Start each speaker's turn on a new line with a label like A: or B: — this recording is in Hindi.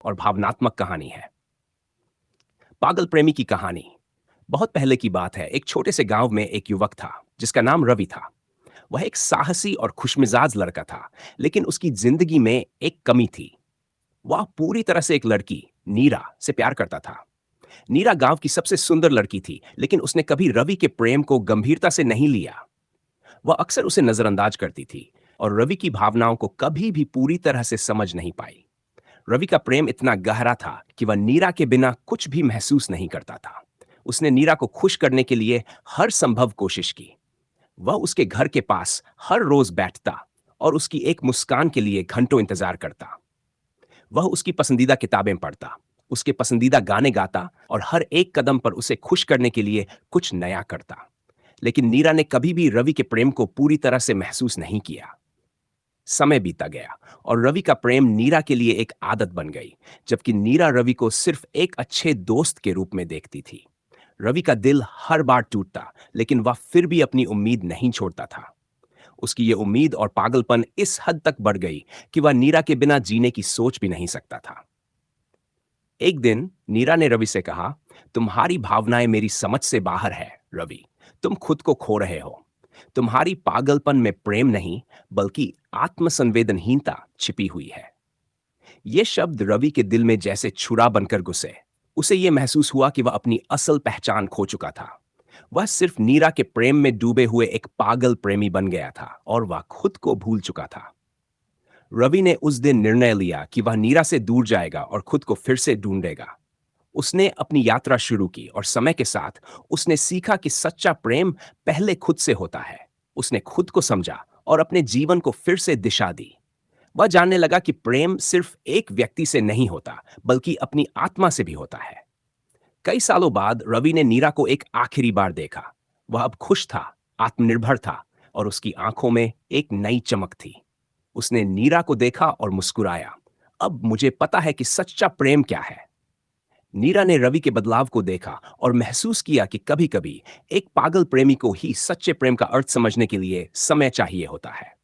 A: और भावनात्मक कहानी है। पागल प्रेमी की कहानी। बहुत पहले की बात है। एक छोटे से गांव में एक युवक था जिसका नाम रवि था। वह एक साहसी और खुशमिजाज लड़का था, लेकिन उसकी जिंदगी में एक कमी थी। वह पूरी तरह से एक लड़की, नीरा, से प्यार करता था। नीरा गांव की सबसे सुंदर लड़की थी, लेकिन उसने कभी रवि के प्रेम को गंभीरता से नहीं लिया। वह अक्सर उसे नजरअंदाज करती थी और रवि की भावनाओं को कभी भी पूरी तरह से समझ नहीं पाई। रवि का प्रेम इतना गहरा था कि वह नीरा के बिना कुछ भी महसूस नहीं करता था। उसने नीरा को खुश करने के लिए हर संभव कोशिश की। वह उसके घर के पास हर रोज बैठता और उसकी एक मुस्कान के लिए घंटों इंतजार करता। वह उसकी पसंदीदा किताबें पढ़ता, उसके पसंदीदा गाने गाता और हर एक कदम पर उसे खुश करने के लिए कुछ नया करता। लेकिन नीरा ने कभी भी रवि के प्रेम को पूरी तरह से महसूस नहीं किया। समय बीता गया और रवि का प्रेम नीरा के लिए एक आदत बन गई, जबकि नीरा रवि को सिर्फ एक अच्छे दोस्त के रूप में देखती थी। रवि का दिल हर बार टूटता, लेकिन वह फिर भी अपनी उम्मीद नहीं छोड़ता था। उसकी ये उम्मीद और पागलपन इस हद तक बढ़ गई कि वह नीरा के बिना जीने की सोच भी नहीं सकता था। एक दिन नीरा ने रवि से कहा, तुम्हारी भावनाएं मेरी समझ से बाहर है रवि। तुम खुद को खो रहे हो। तुम्हारी पागलपन में प्रेम नहीं, बल्कि आत्मसंवेदनहीनता छिपी हुई है। ये शब्द रवि के दिल में जैसे छुरा बनकर घुसे। उसे यह महसूस हुआ कि वह अपनी असल पहचान खो चुका था। वह सिर्फ नीरा के प्रेम में डूबे हुए एक पागल प्रेमी बन गया था और वह खुद को भूल चुका था। रवि ने उस दिन निर्णय लिया कि वह नीरा से दूर जाएगा और खुद को फिर से ढूंढेगा। उसने अपनी यात्रा शुरू की और समय के साथ उसने सीखा कि सच्चा प्रेम पहले खुद से होता है। उसने खुद को समझा और अपने जीवन को फिर से दिशा दी। वह जानने लगा कि प्रेम सिर्फ एक व्यक्ति से नहीं होता, बल्कि अपनी आत्मा से भी होता है। कई सालों बाद रवि ने नीरा को एक आखिरी बार देखा। वह अब खुश था, आत्मनिर्भर था और उसकी आंखों में एक नई चमक थी। उसने नीरा को देखा और मुस्कुराया। अब मुझे पता है कि सच्चा प्रेम क्या है। नीरा ने रवि के बदलाव को देखा और महसूस किया कि कभी-कभी एक पागल प्रेमी को ही सच्चे प्रेम का अर्थ समझने के लिए समय चाहिए होता है।